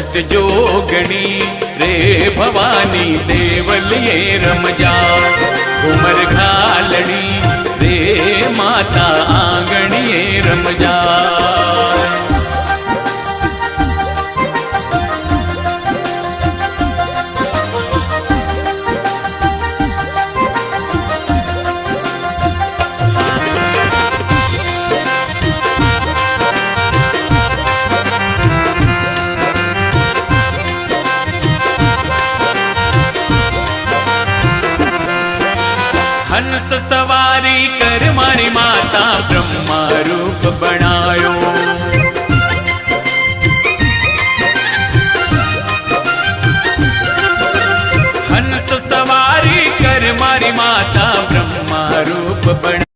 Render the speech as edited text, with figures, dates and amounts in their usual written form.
64 जोगणी रे भवानी देवलिये रमजा। घूमर घालणी रे माता आंगणिये रमजा। हंस सवारी कर मारी माता ब्रह्मा रूप बनायो। हंस सवारी कर मारी माता ब्रह्मा रूप बनायो।